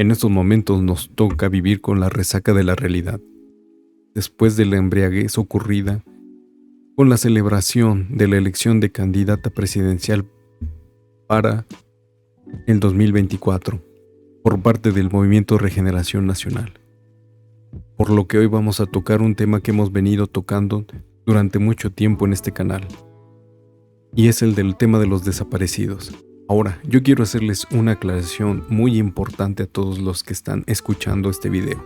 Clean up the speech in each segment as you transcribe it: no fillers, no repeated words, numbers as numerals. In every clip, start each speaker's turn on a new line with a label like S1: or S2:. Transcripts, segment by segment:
S1: En estos momentos nos toca vivir con la resaca de la realidad, después de la embriaguez ocurrida con la celebración de la elección de candidata presidencial para el 2024 por parte del Movimiento Regeneración Nacional. Por lo que hoy vamos a tocar un tema que hemos venido tocando durante mucho tiempo en este canal, y es el del tema de los desaparecidos. Ahora, yo quiero hacerles una aclaración muy importante a todos los que están escuchando este video.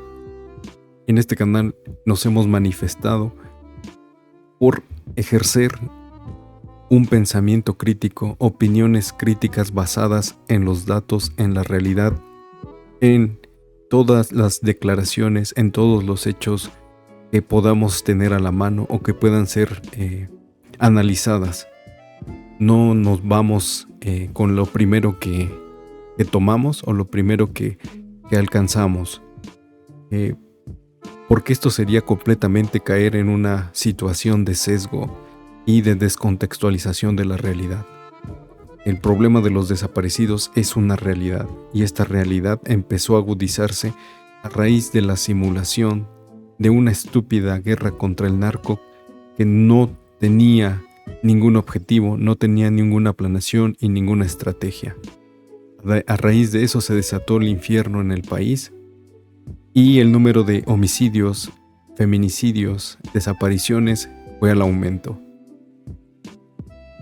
S1: En este canal nos hemos manifestado por ejercer un pensamiento crítico, opiniones críticas basadas en los datos, en la realidad, en todas las declaraciones, en todos los hechos que podamos tener a la mano o que puedan ser analizadas. No nos vamos con lo primero que tomamos o lo primero que alcanzamos, porque esto sería completamente caer en una situación de sesgo y de descontextualización de la realidad. El problema de los desaparecidos es una realidad, y esta realidad empezó a agudizarse a raíz de la simulación de una estúpida guerra contra el narco que no tenía ningún objetivo, no tenía ninguna planeación y ninguna estrategia. A raíz de eso se desató el infierno en el país, y el número de homicidios, feminicidios, desapariciones fue al aumento.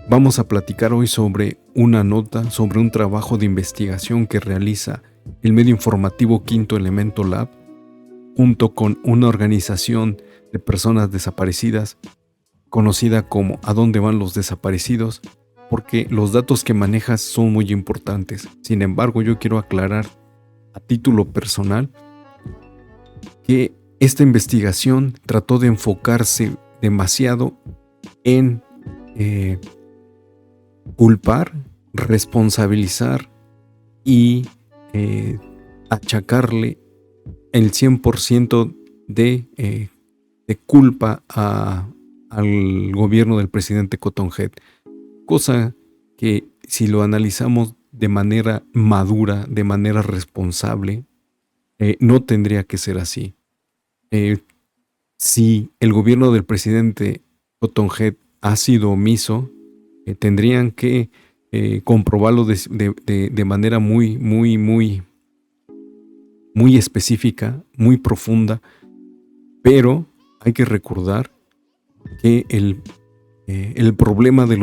S1: Vamos a platicar hoy sobre una nota, sobre un trabajo de investigación que realiza el medio informativo Quinto Elemento Lab, junto con una organización de personas desaparecidas, conocida como ¿A dónde van los desaparecidos?, porque los datos que manejas son muy importantes. Sin embargo, yo quiero aclarar a título personal que esta investigación trató de enfocarse demasiado en culpar, responsabilizar y achacarle el 100% de culpa al gobierno del presidente Cotton Head, cosa que si lo analizamos de manera madura, de manera responsable, no tendría que ser así. Si el gobierno del presidente Cotton Head ha sido omiso, tendrían que comprobarlo de manera muy específica, muy profunda, pero hay que recordar que el problema de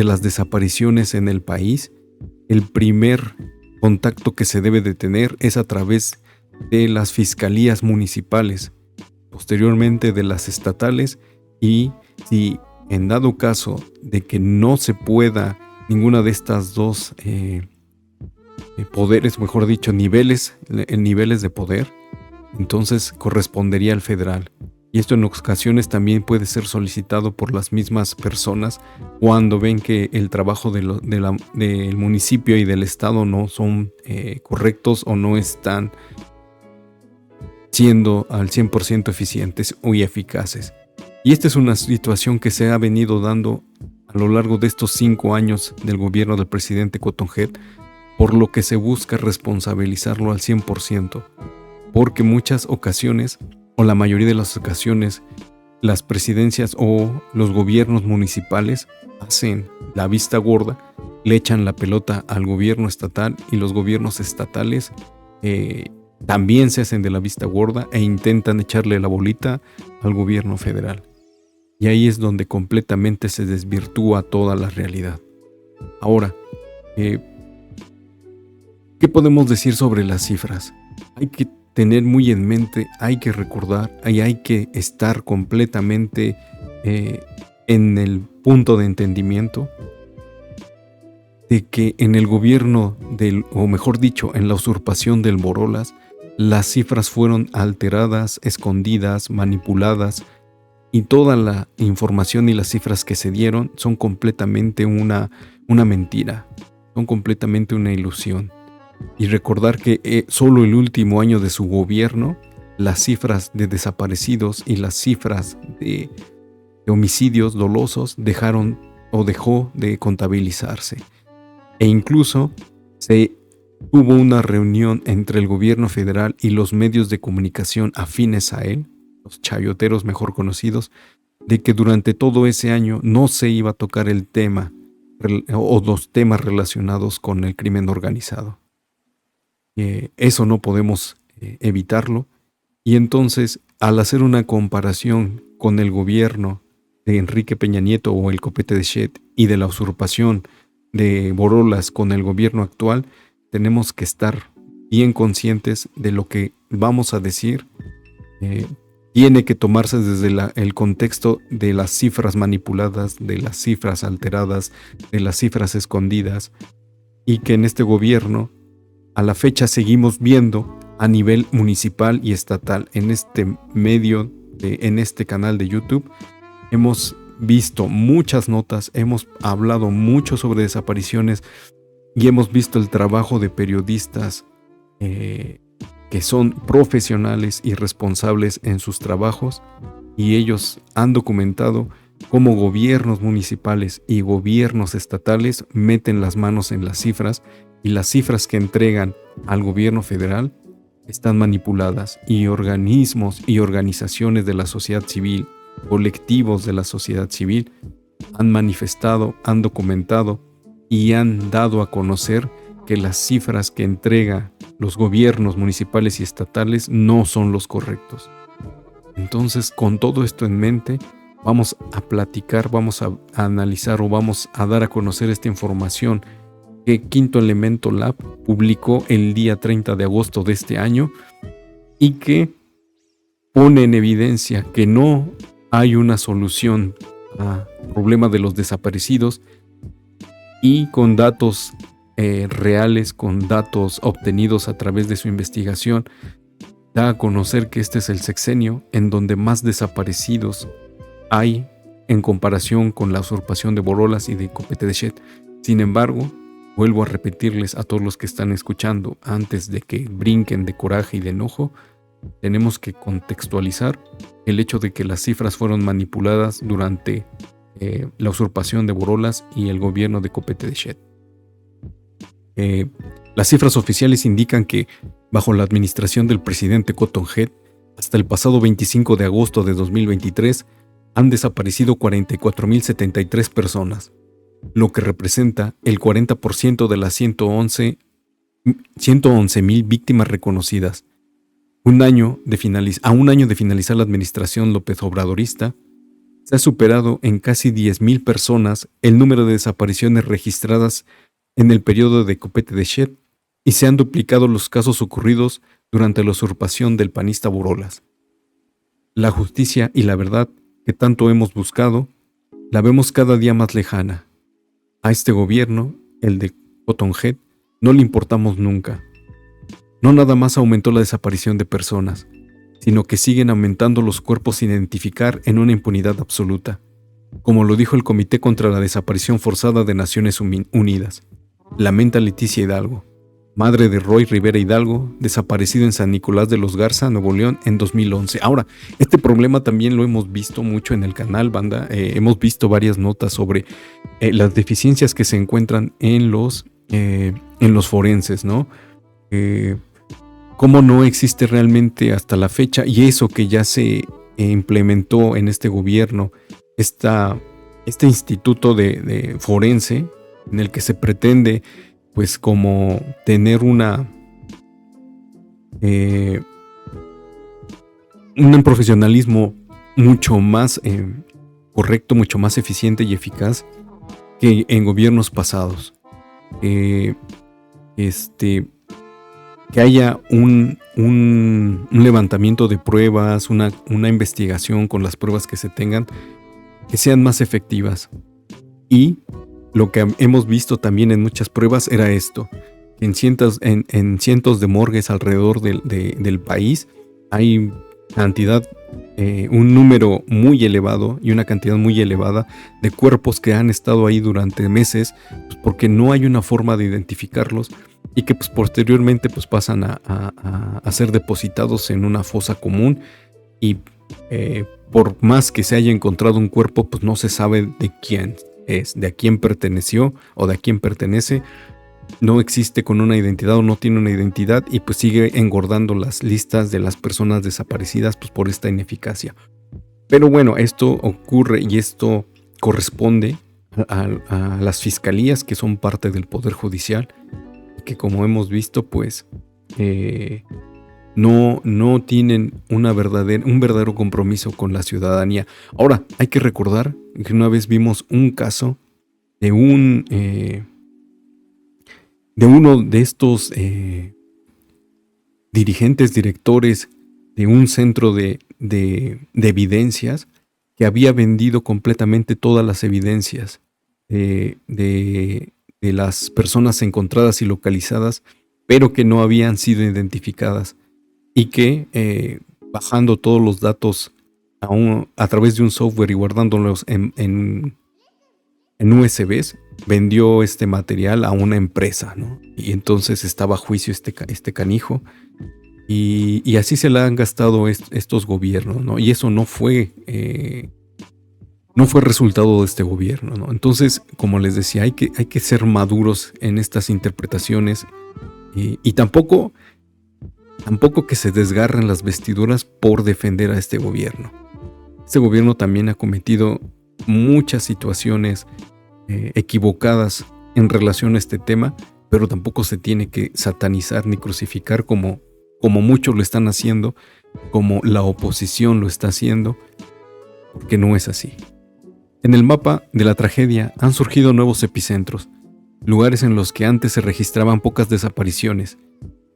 S1: las desapariciones en el país, el primer contacto que se debe de tener es a través de las fiscalías municipales, posteriormente de las estatales, y si en dado caso de que no se pueda ninguna de estas dos poderes, mejor dicho, niveles de poder, entonces correspondería al federal. Y esto en ocasiones también puede ser solicitado por las mismas personas cuando ven que el trabajo del municipio y del estado no son correctos o no están siendo al 100% eficientes y eficaces. Y esta es una situación que se ha venido dando a lo largo de estos 5 años del gobierno del presidente Cotton Head, por lo que se busca responsabilizarlo al 100%, porque muchas ocasiones, o la mayoría de las ocasiones, las presidencias o los gobiernos municipales hacen la vista gorda, le echan la pelota al gobierno estatal, y los gobiernos estatales también se hacen de la vista gorda e intentan echarle la bolita al gobierno federal. Y ahí es donde completamente se desvirtúa toda la realidad. Ahora, ¿qué podemos decir sobre las cifras? Hay que tener muy en mente, hay que recordar, y hay que estar completamente en el punto de entendimiento de que en el gobierno o mejor dicho, en la usurpación del Borolas, las cifras fueron alteradas, escondidas, manipuladas, y toda la información y las cifras que se dieron son completamente una mentira, son completamente una ilusión. Y recordar que solo el último año de su gobierno, las cifras de desaparecidos y las cifras de homicidios dolosos dejó de contabilizarse. E incluso se hubo una reunión entre el gobierno federal y los medios de comunicación afines a él, los chayoteros mejor conocidos, de que durante todo ese año no se iba a tocar el tema o los temas relacionados con el crimen organizado. Eso no podemos evitarlo. Y entonces, al hacer una comparación con el gobierno de Enrique Peña Nieto o el copete de Shet y de la usurpación de Borolas con el gobierno actual, tenemos que estar bien conscientes de lo que vamos a decir. Tiene que tomarse desde el contexto de las cifras manipuladas, de las cifras alteradas, de las cifras escondidas, y que en este gobierno a la fecha seguimos viendo a nivel municipal y estatal. En este medio, en este canal de YouTube, hemos visto muchas notas, hemos hablado mucho sobre desapariciones y hemos visto el trabajo de periodistas que son profesionales y responsables en sus trabajos, y ellos han documentado cómo gobiernos municipales y gobiernos estatales meten las manos en las cifras, y las cifras que entregan al gobierno federal están manipuladas, y organismos y organizaciones de la sociedad civil, colectivos de la sociedad civil, han manifestado, han documentado y han dado a conocer que las cifras que entrega los gobiernos municipales y estatales no son los correctos. Entonces, con todo esto en mente, vamos a platicar, vamos a analizar o vamos a dar a conocer esta información que Quinto Elemento Lab publicó el día 30 de agosto de este año, y que pone en evidencia que no hay una solución al problema de los desaparecidos, y con datos reales, con datos obtenidos a través de su investigación, da a conocer que este es el sexenio en donde más desaparecidos hay en comparación con la usurpación de Borolas y de copete de Shet. Sin embargo, vuelvo a repetirles a todos los que están escuchando, antes de que brinquen de coraje y de enojo, tenemos que contextualizar el hecho de que las cifras fueron manipuladas durante la usurpación de Borolas y el gobierno de copete de Shet. Las cifras oficiales indican que, bajo la administración del presidente Cotton Head, hasta el pasado 25 de agosto de 2023, han desaparecido 44.073 personas, lo que representa el 40% de las 111.000 víctimas reconocidas. A un año de finalizar la administración López Obradorista, se ha superado en casi 10.000 personas el número de desapariciones registradas en el periodo de copete de Shet, y se han duplicado los casos ocurridos durante la usurpación del panista Borolas. La justicia y la verdad que tanto hemos buscado, la vemos cada día más lejana. A este gobierno, el de Cotton Head, no le importamos nunca. No nada más aumentó la desaparición de personas, sino que siguen aumentando los cuerpos sin identificar en una impunidad absoluta, como lo dijo el Comité contra la Desaparición Forzada de Naciones Unidas. Lamenta Leticia Hidalgo, madre de Roy Rivera Hidalgo, desaparecido en San Nicolás de los Garza, Nuevo León, en 2011. Ahora, este problema también lo hemos visto mucho en el canal, banda. Hemos visto varias notas sobre las deficiencias que se encuentran en los forenses, ¿no? Cómo no existe realmente hasta la fecha, y eso que ya se implementó en este gobierno, este instituto de forense, en el que se pretende, pues, como tener un profesionalismo mucho más correcto, mucho más eficiente y eficaz que en gobiernos pasados. Que haya un levantamiento de pruebas, una investigación con las pruebas que se tengan, que sean más efectivas. Y lo que hemos visto también en muchas pruebas era esto: en cientos de morgues alrededor del país hay un número muy elevado y una cantidad muy elevada de cuerpos que han estado ahí durante meses, pues porque no hay una forma de identificarlos, y que pues posteriormente pues pasan a ser depositados en una fosa común, y por más que se haya encontrado un cuerpo, pues no se sabe de quién es, de a quién perteneció o de a quién pertenece, no existe con una identidad o no tiene una identidad y pues sigue engordando las listas de las personas desaparecidas pues por esta ineficacia. Pero bueno, esto ocurre y esto corresponde a las fiscalías que son parte del Poder Judicial, que como hemos visto pues no tienen un verdadero compromiso con la ciudadanía. Ahora, hay que recordar que una vez vimos un caso de uno de estos directores de un centro de evidencias que había vendido completamente todas las evidencias de las personas encontradas y localizadas, pero que no habían sido identificadas, y que bajando todos los datos a través de un software y guardándolos en USBs, vendió este material a una empresa, ¿no? Y entonces estaba a juicio este canijo. Y así se la han gastado estos gobiernos, ¿no? Y eso no fue resultado de este gobierno, ¿no? Entonces, como les decía, hay que ser maduros en estas interpretaciones y tampoco que se desgarren las vestiduras por defender a este gobierno. Este gobierno también ha cometido muchas situaciones equivocadas en relación a este tema, pero tampoco se tiene que satanizar ni crucificar como muchos lo están haciendo, como la oposición lo está haciendo, porque no es así. En el mapa de la tragedia han surgido nuevos epicentros, lugares en los que antes se registraban pocas desapariciones,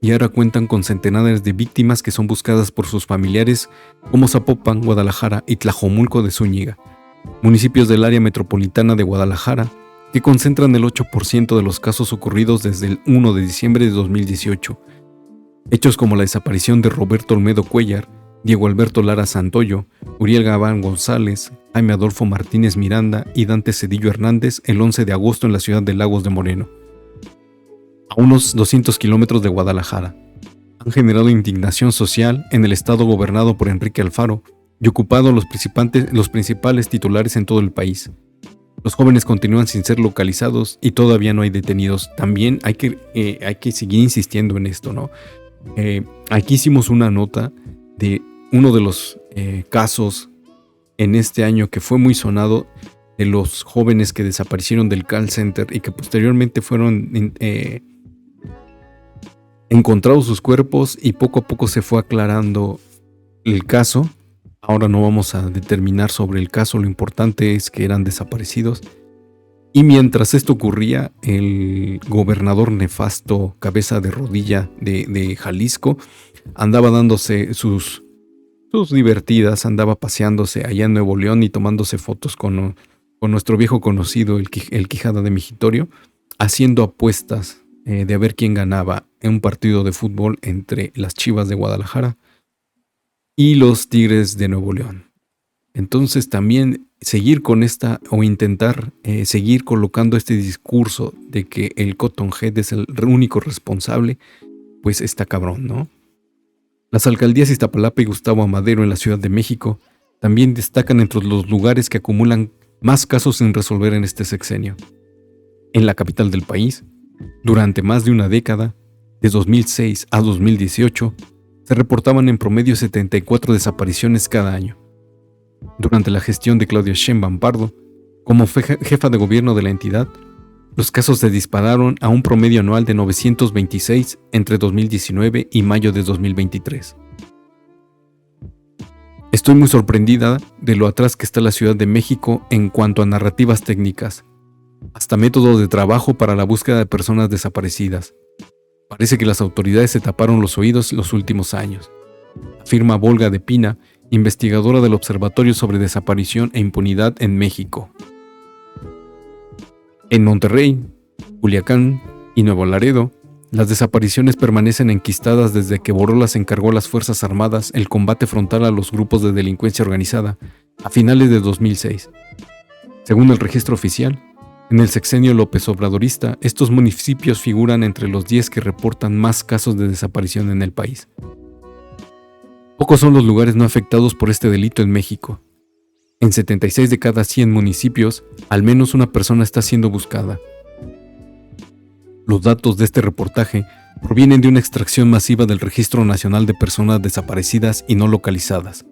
S1: y ahora cuentan con centenares de víctimas que son buscadas por sus familiares, como Zapopan, Guadalajara y Tlajomulco de Zúñiga, municipios del área metropolitana de Guadalajara, que concentran el 8% de los casos ocurridos desde el 1 de diciembre de 2018. Hechos como la desaparición de Roberto Olmedo Cuellar, Diego Alberto Lara Santoyo, Uriel Gabán González, Jaime Adolfo Martínez Miranda y Dante Cedillo Hernández el 11 de agosto en la ciudad de Lagos de Moreno, a unos 200 kilómetros de Guadalajara, han generado indignación social en el estado gobernado por Enrique Alfaro y ocupado los principales titulares en todo el país. Los jóvenes continúan sin ser localizados y todavía no hay detenidos. También hay que seguir insistiendo en esto, ¿no? Aquí hicimos una nota de uno de los casos en este año que fue muy sonado, de los jóvenes que desaparecieron del call center y que posteriormente fueron encontrados sus cuerpos, y poco a poco se fue aclarando el caso. Ahora no vamos a determinar sobre el caso, lo importante es que eran desaparecidos. Y mientras esto ocurría, el gobernador nefasto, cabeza de rodilla de Jalisco, andaba dándose sus divertidas, andaba paseándose allá en Nuevo León y tomándose fotos con nuestro viejo conocido, el Quijada de Mejitorio, haciendo apuestas de a ver quién ganaba en un partido de fútbol entre las Chivas de Guadalajara y los Tigres de Nuevo León. Entonces también seguir con intentar seguir colocando este discurso de que el Cotton Head es el único responsable, pues está cabrón, ¿no? Las alcaldías Iztapalapa y Gustavo Amadero en la Ciudad de México también destacan entre los lugares que acumulan más casos sin resolver en este sexenio. En la capital del país, durante más de una década, de 2006 a 2018, se reportaban en promedio 74 desapariciones cada año. Durante la gestión de Claudia Sheinbaum Pardo, como jefa de gobierno de la entidad, los casos se dispararon a un promedio anual de 926 entre 2019 y mayo de 2023. Estoy muy sorprendida de lo atrás que está la Ciudad de México en cuanto a narrativas técnicas, hasta métodos de trabajo para la búsqueda de personas desaparecidas. Parece que las autoridades se taparon los oídos los últimos años, afirma Volga de Pina, investigadora del Observatorio sobre Desaparición e Impunidad en México. En Monterrey, Culiacán y Nuevo Laredo, las desapariciones permanecen enquistadas desde que Borolas encargó a las Fuerzas Armadas el combate frontal a los grupos de delincuencia organizada a finales de 2006. Según el registro oficial, en el sexenio López Obradorista, estos municipios figuran entre los 10 que reportan más casos de desaparición en el país. Pocos son los lugares no afectados por este delito en México. En 76 de cada 100 municipios, al menos una persona está siendo buscada. Los datos de este reportaje provienen de una extracción masiva del Registro Nacional de Personas Desaparecidas y No Localizadas,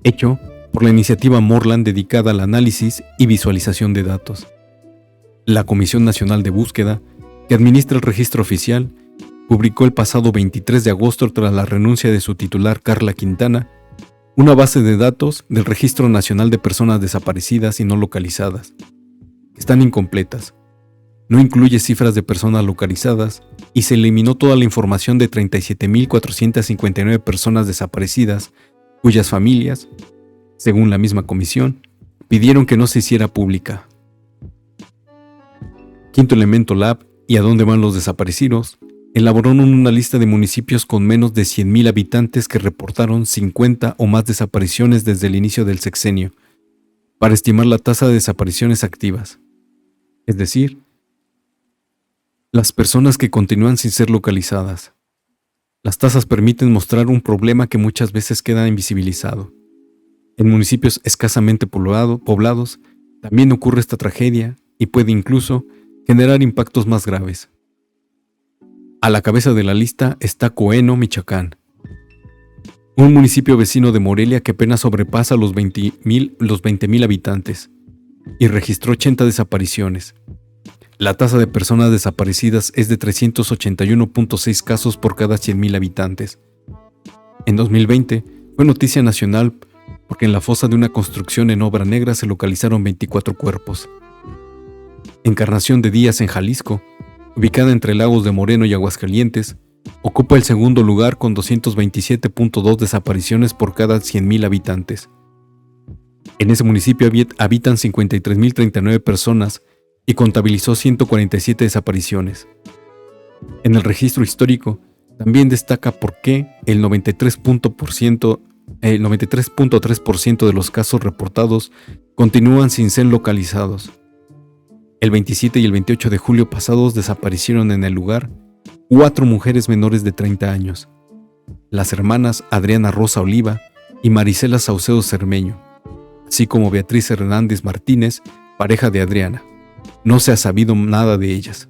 S1: hecho por la iniciativa Morland dedicada al análisis y visualización de datos. La Comisión Nacional de Búsqueda, que administra el registro oficial, publicó el pasado 23 de agosto, tras la renuncia de su titular Carla Quintana, una base de datos del Registro Nacional de Personas Desaparecidas y No Localizadas, que están incompletas. No incluye cifras de personas localizadas y se eliminó toda la información de 37.459 personas desaparecidas, cuyas familias, según la misma comisión, pidieron que no se hiciera pública. Quinto Elemento Lab y A dónde van los desaparecidos elaboraron una lista de municipios con menos de 100.000 habitantes que reportaron 50 o más desapariciones desde el inicio del sexenio, para estimar la tasa de desapariciones activas, es decir, las personas que continúan sin ser localizadas. Las tasas permiten mostrar un problema que muchas veces queda invisibilizado. En municipios escasamente poblados, también ocurre esta tragedia y puede incluso generar impactos más graves. A la cabeza de la lista está Coeno, Michoacán, un municipio vecino de Morelia que apenas sobrepasa los 20.000 habitantes y registró 80 desapariciones. La tasa de personas desaparecidas es de 381.6 casos por cada 100.000 habitantes. En 2020 fue noticia nacional porque en la fosa de una construcción en obra negra se localizaron 24 cuerpos. Encarnación de Díaz, en Jalisco, ubicada entre Lagos de Moreno y Aguascalientes, ocupa el segundo lugar con 227.2 desapariciones por cada 100.000 habitantes. En ese municipio habitan 53.039 personas y contabilizó 147 desapariciones. En el registro histórico también destaca por qué el 93.3% de los casos reportados continúan sin ser localizados. El 27 y el 28 de julio pasados desaparecieron en el lugar 4 mujeres menores de 30 años, las hermanas Adriana Rosa Oliva y Marisela Saucedo Cermeño, así como Beatriz Hernández Martínez, pareja de Adriana. No se ha sabido nada de ellas.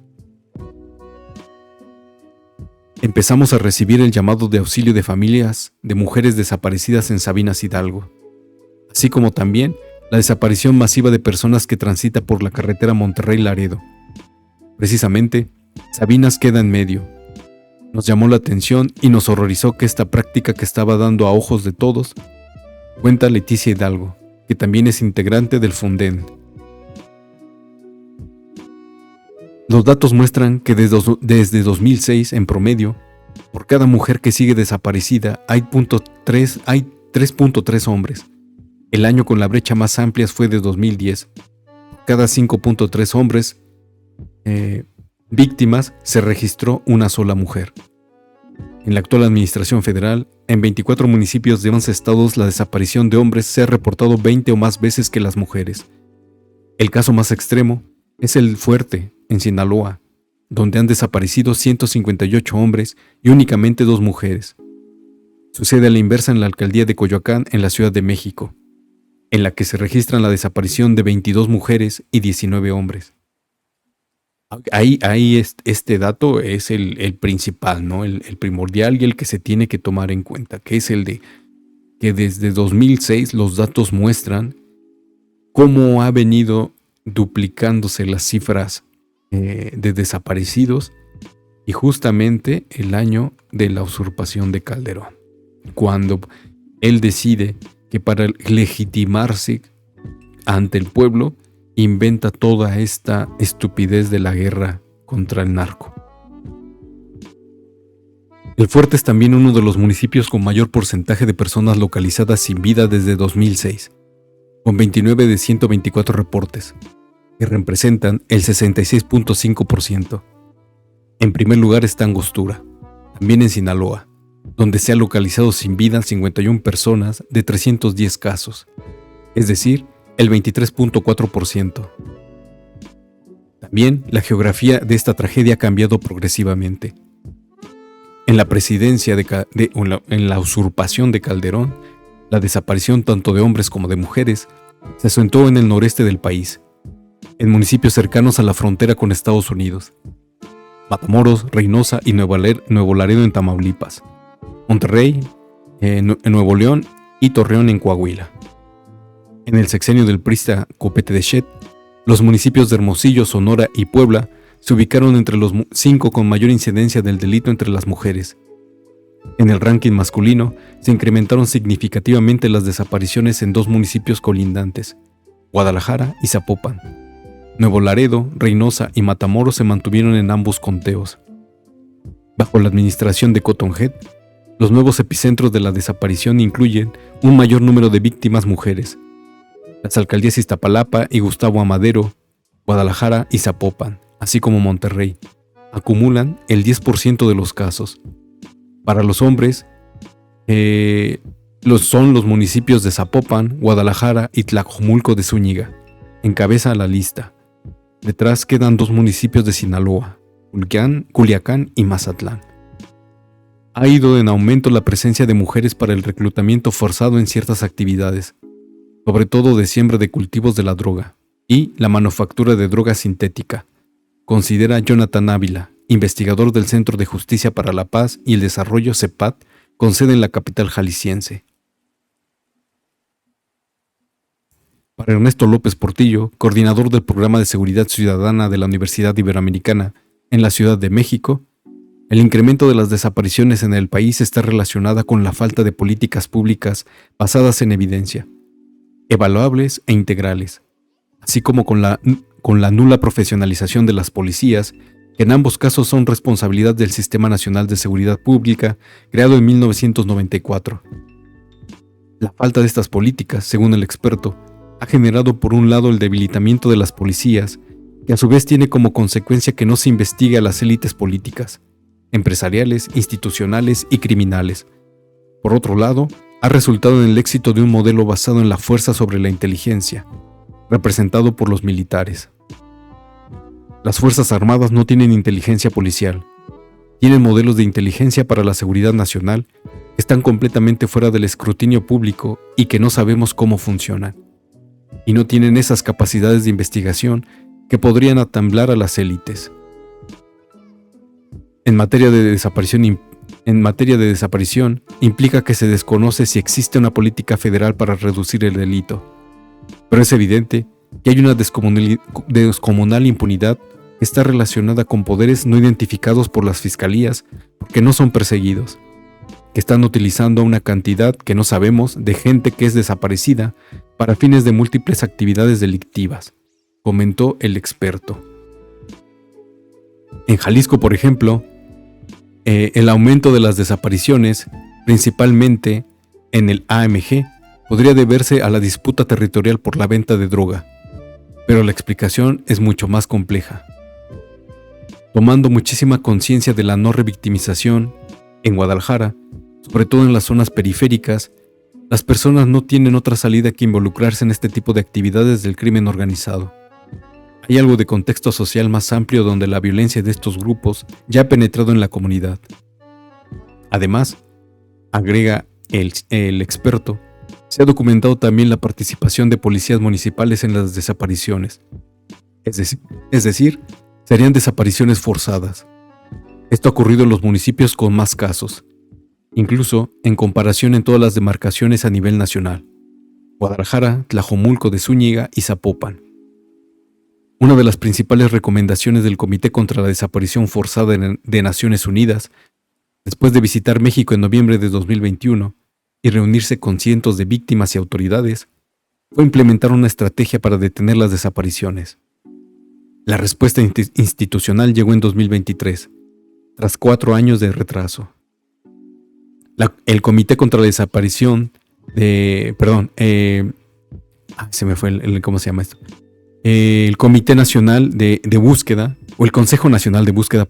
S1: Empezamos a recibir el llamado de auxilio de familias de mujeres desaparecidas en Sabinas, Hidalgo, así como también la desaparición masiva de personas que transita por la carretera Monterrey-Laredo. Precisamente, Sabinas queda en medio. Nos llamó la atención y nos horrorizó que esta práctica que estaba dando a ojos de todos, cuenta Leticia Hidalgo, que también es integrante del Fonden. Los datos muestran que desde 2006, en promedio, por cada mujer que sigue desaparecida hay 3.3 hombres. El año con la brecha más amplia fue de 2010. Por cada 5.3 hombres víctimas se registró una sola mujer. En la actual administración federal, en 24 municipios de 11 estados, la desaparición de hombres se ha reportado 20 o más veces que las mujeres. El caso más extremo es el Fuerte, en Sinaloa, donde han desaparecido 158 hombres y únicamente 2 mujeres. Sucede a la inversa en la alcaldía de Coyoacán, en la Ciudad de México, en la que se registran la desaparición de 22 mujeres y 19 hombres. Ahí este dato es el principal, ¿no? El primordial y el que se tiene que tomar en cuenta, que es el de que desde 2006 los datos muestran cómo ha venido duplicándose las cifras de desaparecidos, y justamente el año de la usurpación de Calderón, cuando él decide que para legitimarse ante el pueblo inventa toda esta estupidez de la guerra contra el narco. El Fuerte es también uno de los municipios con mayor porcentaje de personas localizadas sin vida desde 2006, con 29 de 124 reportes, que representan el 66.5%. En primer lugar está Angostura, también en Sinaloa, donde se ha localizado sin vida 51 personas de 310 casos, es decir, el 23.4%. También la geografía de esta tragedia ha cambiado progresivamente. En la presidencia en la usurpación de Calderón, la desaparición tanto de hombres como de mujeres se asentó en el noreste del país, en municipios cercanos a la frontera con Estados Unidos. Matamoros, Reynosa y Nuevo Laredo en Tamaulipas, Monterrey, en Nuevo León y Torreón en Coahuila. En el sexenio del priista Copete de Shet, los municipios de Hermosillo, Sonora y Puebla se ubicaron entre los 5 con mayor incidencia del delito entre las mujeres. En el ranking masculino se incrementaron significativamente las desapariciones en 2 municipios colindantes, Guadalajara y Zapopan. Nuevo Laredo, Reynosa y Matamoros se mantuvieron en ambos conteos. Bajo la administración de Cotton Head, los nuevos epicentros de la desaparición incluyen un mayor número de víctimas mujeres. Las alcaldías Iztapalapa y Gustavo Amadero, Guadalajara y Zapopan, así como Monterrey, acumulan el 10% de los casos. Para los hombres, son los municipios de Zapopan, Guadalajara y Tlajomulco de Zúñiga. Encabeza la lista. Detrás quedan 2 municipios de Sinaloa, Culiacán y Mazatlán. Ha ido en aumento la presencia de mujeres para el reclutamiento forzado en ciertas actividades, sobre todo de siembra de cultivos de la droga y la manufactura de droga sintética, considera Jonathan Ávila, investigador del Centro de Justicia para la Paz y el Desarrollo CEPAD, con sede en la capital jalisciense. Para Ernesto López Portillo, coordinador del Programa de Seguridad Ciudadana de la Universidad Iberoamericana en la Ciudad de México, el incremento de las desapariciones en el país está relacionada con la falta de políticas públicas basadas en evidencia, evaluables e integrales, así como con la nula profesionalización de las policías, que en ambos casos son responsabilidad del Sistema Nacional de Seguridad Pública, creado en 1994. La falta de estas políticas, según el experto, ha generado por un lado el debilitamiento de las policías, que a su vez tiene como consecuencia que no se investigue a las élites políticas, empresariales, institucionales y criminales. Por otro lado, ha resultado en el éxito de un modelo basado en la fuerza sobre la inteligencia, representado por los militares. Las Fuerzas Armadas no tienen inteligencia policial, tienen modelos de inteligencia para la seguridad nacional que están completamente fuera del escrutinio público y que no sabemos cómo funcionan. Y no tienen esas capacidades de investigación que podrían atamblar a las élites. En materia de desaparición, implica que se desconoce si existe una política federal para reducir el delito. Pero es evidente que hay una descomunal impunidad que está relacionada con poderes no identificados por las fiscalías porque no son perseguidos, que están utilizando una cantidad que no sabemos de gente que es desaparecida para fines de múltiples actividades delictivas, comentó el experto. En Jalisco, por ejemplo, el aumento de las desapariciones, principalmente en el AMG, podría deberse a la disputa territorial por la venta de droga, pero la explicación es mucho más compleja. Tomando muchísima conciencia de la no revictimización, en Guadalajara, sobre todo en las zonas periféricas, las personas no tienen otra salida que involucrarse en este tipo de actividades del crimen organizado. Hay algo de contexto social más amplio donde la violencia de estos grupos ya ha penetrado en la comunidad. Además, agrega el experto, se ha documentado también la participación de policías municipales en las desapariciones. Es decir, serían desapariciones forzadas. Esto ha ocurrido en los municipios con más casos, incluso en comparación en todas las demarcaciones a nivel nacional: Guadalajara, Tlajomulco de Zúñiga y Zapopan. Una de las principales recomendaciones del Comité contra la Desaparición Forzada de Naciones Unidas, después de visitar México en noviembre de 2021 y reunirse con cientos de víctimas y autoridades, fue implementar una estrategia para detener las desapariciones. La respuesta institucional llegó en 2023, tras 4 años de retraso. El Comité contra la Desaparición ¿cómo se llama esto? El Comité Nacional de Búsqueda, o el Consejo Nacional de Búsqueda,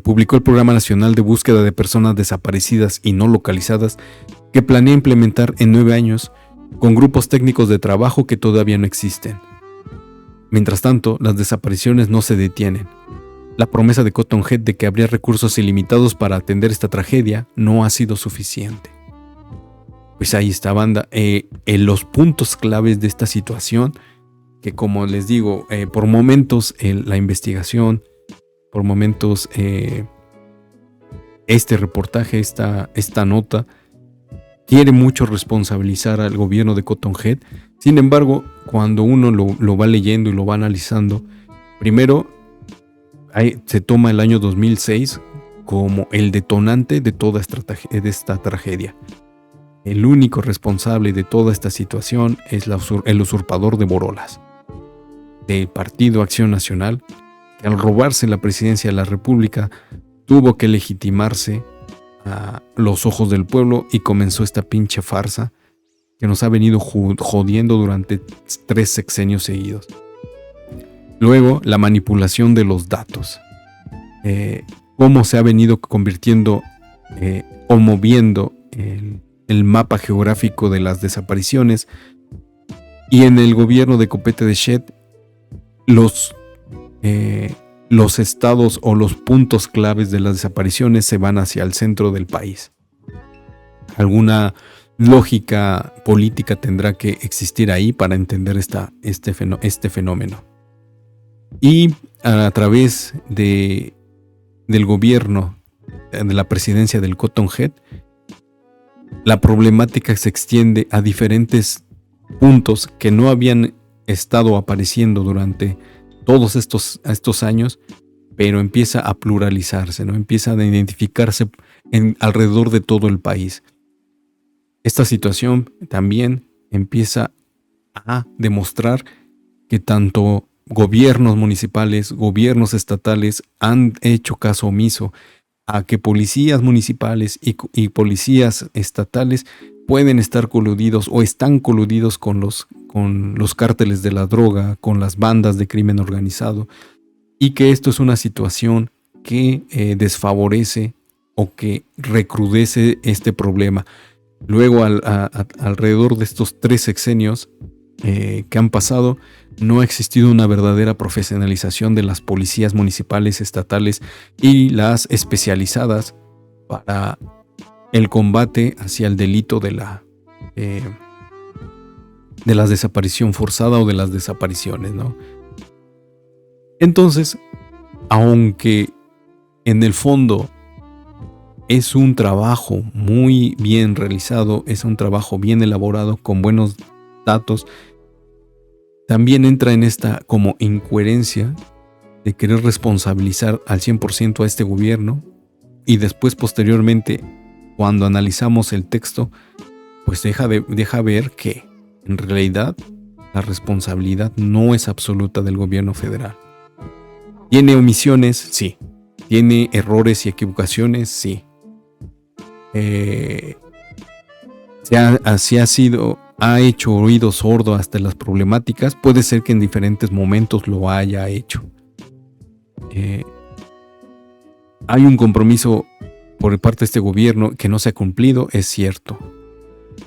S1: publicó el Programa Nacional de Búsqueda de Personas Desaparecidas y No Localizadas, que planea implementar en 9 años, con grupos técnicos de trabajo que todavía no existen. Mientras tanto, las desapariciones no se detienen. La promesa de Cotton Head de que habría recursos ilimitados para atender esta tragedia no ha sido suficiente. Pues ahí está, banda, en los puntos claves de esta situación, que como les digo, por momentos la investigación por momentos este reportaje, esta nota, quiere mucho responsabilizar al gobierno de Cotton Head. Sin embargo, cuando uno lo va leyendo y lo va analizando, primero se toma el año 2006 como el detonante de toda esta tragedia. El único responsable de toda esta situación es el usurpador de Borolas, del Partido Acción Nacional, que al robarse la presidencia de la República tuvo que legitimarse a los ojos del pueblo y comenzó esta pinche farsa que nos ha venido jodiendo durante 3 sexenios seguidos. Luego, la manipulación de los datos. Cómo se ha venido convirtiendo o moviendo el mapa geográfico de las desapariciones, y en el gobierno de Copete de Shed los estados o los puntos claves de las desapariciones se van hacia el centro del país. Alguna lógica política tendrá que existir ahí para entender este fenómeno. Y a través del gobierno, de la presidencia del Cotton Head, la problemática se extiende a diferentes puntos que no habían estado apareciendo durante todos estos años, pero empieza a pluralizarse, ¿no? Empieza a identificarse alrededor de todo el país. Esta situación también empieza a demostrar que tanto gobiernos municipales, gobiernos estatales han hecho caso omiso a que policías municipales y policías estatales pueden estar coludidos o están coludidos con los cárteles de la droga, con las bandas de crimen organizado, y que esto es una situación que desfavorece o que recrudece este problema. Luego, alrededor de estos 3 sexenios que han pasado, no ha existido una verdadera profesionalización de las policías municipales, estatales y las especializadas para el combate hacia el delito de la desaparición forzada o de las desapariciones, ¿no? Entonces, aunque en el fondo es un trabajo muy bien realizado, es un trabajo bien elaborado, con buenos datos, también entra en esta como incoherencia de querer responsabilizar al 100% a este gobierno, y después, posteriormente, cuando analizamos el texto, pues deja ver que en realidad la responsabilidad no es absoluta del gobierno federal. ¿Tiene omisiones? Sí. ¿Tiene errores y equivocaciones? Sí. Ha hecho oído sordo hasta las problemáticas. Puede ser que en diferentes momentos lo haya hecho. Hay un compromiso por parte de este gobierno que no se ha cumplido, es cierto.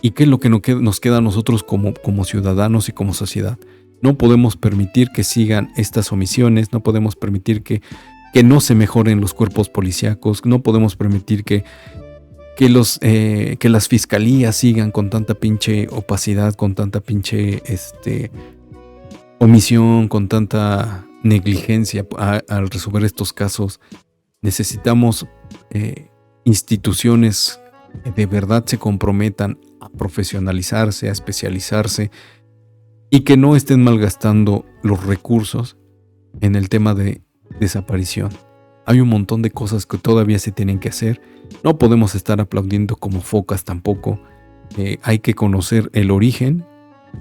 S1: ¿Y qué es lo que nos queda a nosotros como ciudadanos y como sociedad? No podemos permitir que sigan estas omisiones, no podemos permitir que no se mejoren los cuerpos policíacos, no podemos permitir que las fiscalías sigan con tanta pinche opacidad, con tanta pinche omisión, con tanta negligencia al resolver estos casos. Necesitamos instituciones que de verdad se comprometan a profesionalizarse, a especializarse, y que no estén malgastando los recursos en el tema de desaparición. Hay un montón de cosas que todavía se tienen que hacer. No podemos estar aplaudiendo como focas tampoco. Hay que conocer el origen,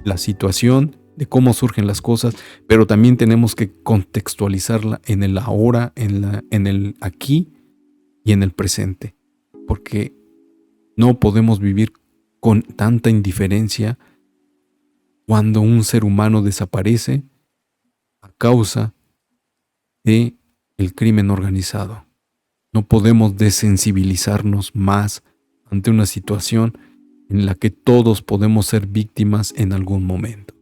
S1: la situación, de cómo surgen las cosas, pero también tenemos que contextualizarla en el ahora, en el aquí y en el presente. Porque no podemos vivir con tanta indiferencia cuando un ser humano desaparece a causa de el crimen organizado. No podemos desensibilizarnos más ante una situación en la que todos podemos ser víctimas en algún momento.